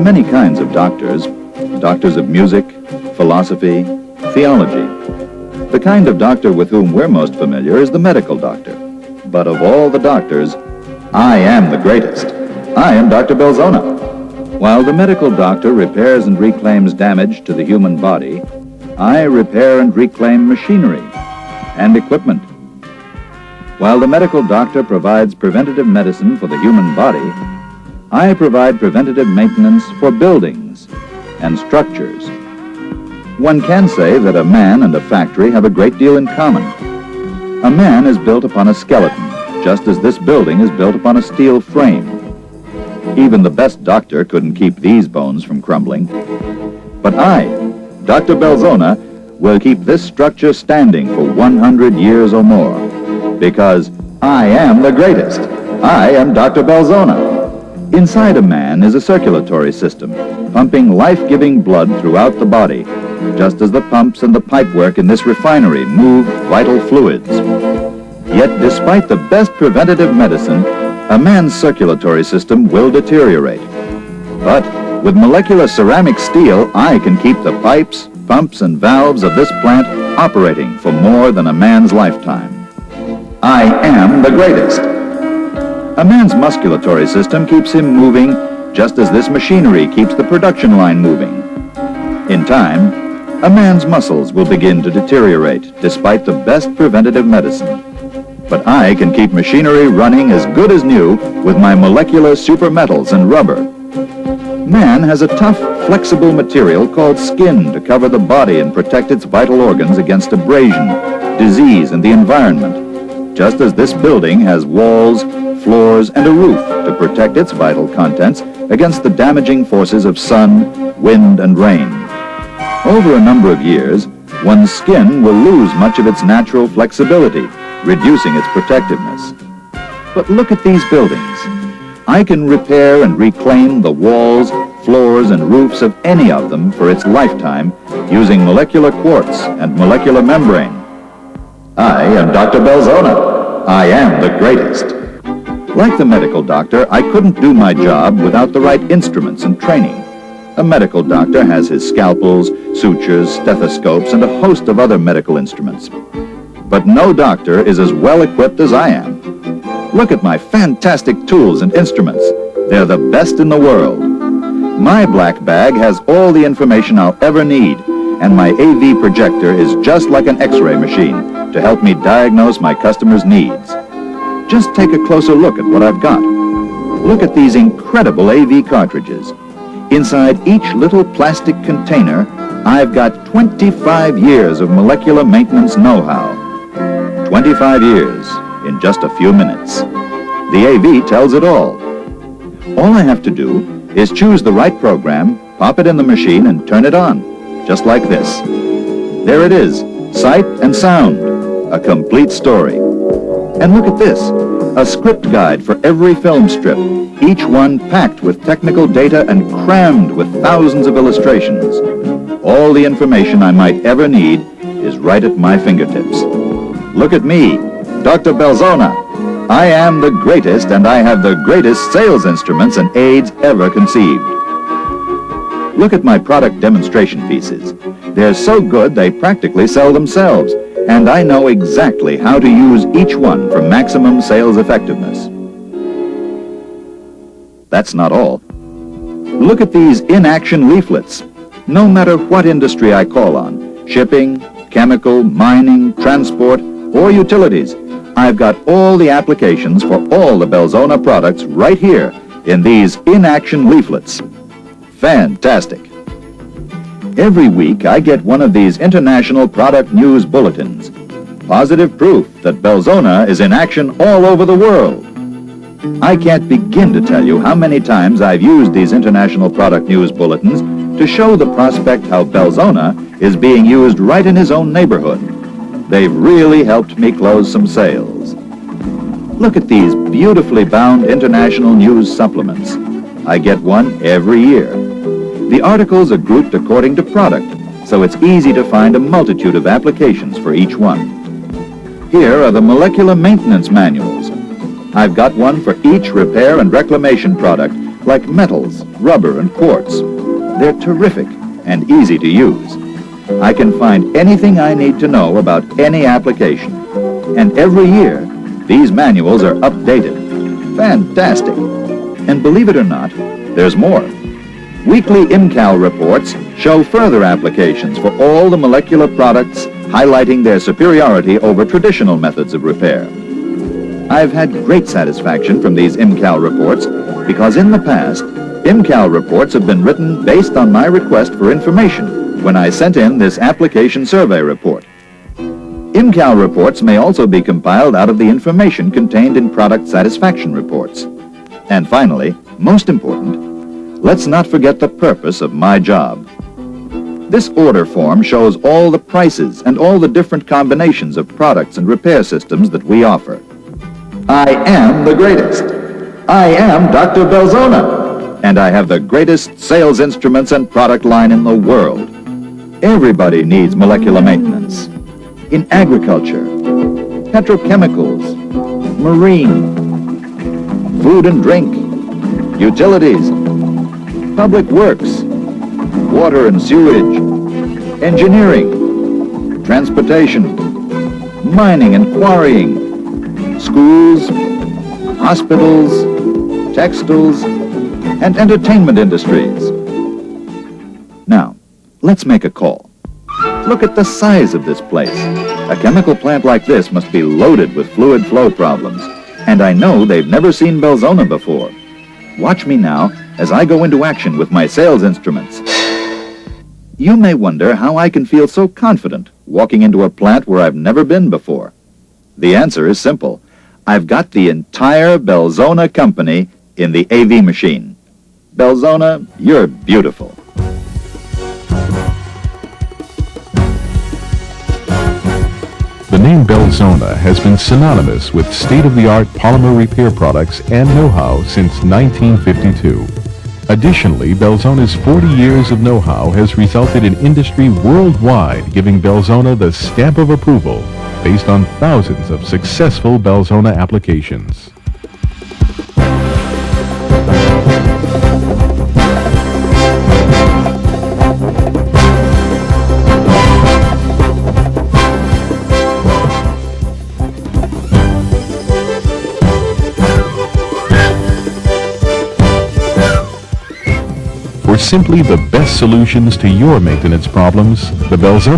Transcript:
many kinds of doctors. Doctors of music, philosophy, theology. The kind of doctor with whom we're most familiar is the medical doctor. But of all the doctors, I am the greatest. I am Dr. Belzona. While the medical doctor repairs and reclaims damage to the human body, I repair and reclaim machinery and equipment. While the medical doctor provides preventative medicine for the human body, I provide preventative maintenance for buildings and structures. One can say that a man and a factory have a great deal in common. A man is built upon a skeleton, just as this building is built upon a steel frame. Even the best doctor couldn't keep these bones from crumbling. But I, Dr. Belzona, will keep this structure standing for 100 years or more, because I am the greatest. I am Dr. Belzona. Inside a man is a circulatory system, pumping life-giving blood throughout the body, just as the pumps and the pipework in this refinery move vital fluids. Yet, despite the best preventative medicine, a man's circulatory system will deteriorate. But with molecular ceramic steel, I can keep the pipes, pumps, and valves of this plant operating for more than a man's lifetime. I am the greatest. A man's musculatory system keeps him moving just as this machinery keeps the production line moving. In time, a man's muscles will begin to deteriorate despite the best preventative medicine. But I can keep machinery running as good as new with my molecular supermetals and rubber. Man has a tough, flexible material called skin to cover the body and protect its vital organs against abrasion, disease, and the environment, just as this building has walls, floors, and a roof to protect its vital contents against the damaging forces of sun, wind, and rain. Over a number of years, one's skin will lose much of its natural flexibility, reducing its protectiveness. But look at these buildings. I can repair and reclaim the walls, floors, and roofs of any of them for its lifetime using molecular quartz and molecular membrane. I am Dr. Belzona. I am the greatest. Like the medical doctor, I couldn't do my job without the right instruments and training. A medical doctor has his scalpels, sutures, stethoscopes, and a host of other medical instruments. But no doctor is as well equipped as I am. Look at my fantastic tools and instruments. They're the best in the world. My black bag has all the information I'll ever need, and my AV projector is just like an X-ray machine to help me diagnose my customers' needs. Just take a closer look at what I've got. Look at these incredible AV cartridges. Inside each little plastic container, I've got 25 years of molecular maintenance know-how. 25 years in just a few minutes. The AV tells it all. All I have to do is choose the right program, pop it in the machine, and turn it on, just like this. There it is, sight and sound, a complete story. And look at this, a script guide for every film strip, each one packed with technical data and crammed with thousands of illustrations. All the information I might ever need is right at my fingertips. Look at me, Dr. Belzona. I am the greatest, and I have the greatest sales instruments and aids ever conceived. Look at my product demonstration pieces. They're so good they practically sell themselves, and I know exactly how to use each one for maximum sales effectiveness. That's not all. Look at these in-action leaflets. No matter what industry I call on, shipping, chemical, mining, transport, or utilities, I've got all the applications for all the Belzona products right here in these in-action leaflets. Fantastic. Every week I get one of these international product news bulletins, positive proof that Belzona is in action all over the world. I can't begin to tell you how many times I've used these international product news bulletins to show the prospect how Belzona is being used right in his own neighborhood. They've really helped me close some sales. Look at these beautifully bound international news supplements. I get one every year. The articles are grouped according to product, so it's easy to find a multitude of applications for each one. Here are the molecular maintenance manuals. I've got one for each repair and reclamation product like metals, rubber, and quartz. They're terrific and easy to use. I can find anything I need to know about any application. And every year, these manuals are updated. Fantastic! And believe it or not, there's more. Weekly IMCAL reports show further applications for all the molecular products, highlighting their superiority over traditional methods of repair. I've had great satisfaction from these IMCAL reports because in the past, IMCAL reports have been written based on my request for information when I sent in this application survey report. IMCAL reports may also be compiled out of the information contained in product satisfaction reports. And finally, most important, let's not forget the purpose of my job. This order form shows all the prices and all the different combinations of products and repair systems that we offer. I am the greatest. I am Dr. Belzona, and I have the greatest sales instruments and product line in the world. Everybody needs molecular maintenance. In agriculture, petrochemicals, marine, food and drink, utilities, public works, water and sewage, engineering, transportation, mining and quarrying, schools, hospitals, textiles, and entertainment industries. Now, let's make a call. Look at the size of this place. A chemical plant like this must be loaded with fluid flow problems, and I know they've never seen Belzona before. Watch me now as I go into action with my sales instruments. You may wonder how I can feel so confident walking into a plant where I've never been before. The answer is simple. I've got the entire Belzona company in the AV machine. Belzona, you're beautiful. The name Belzona has been synonymous with state-of-the-art polymer repair products and know-how since 1952. Additionally, Belzona's 40 years of know-how has resulted in industry worldwide giving Belzona the stamp of approval based on thousands of successful Belzona applications. For simply the best solutions to your maintenance problems, the Belzona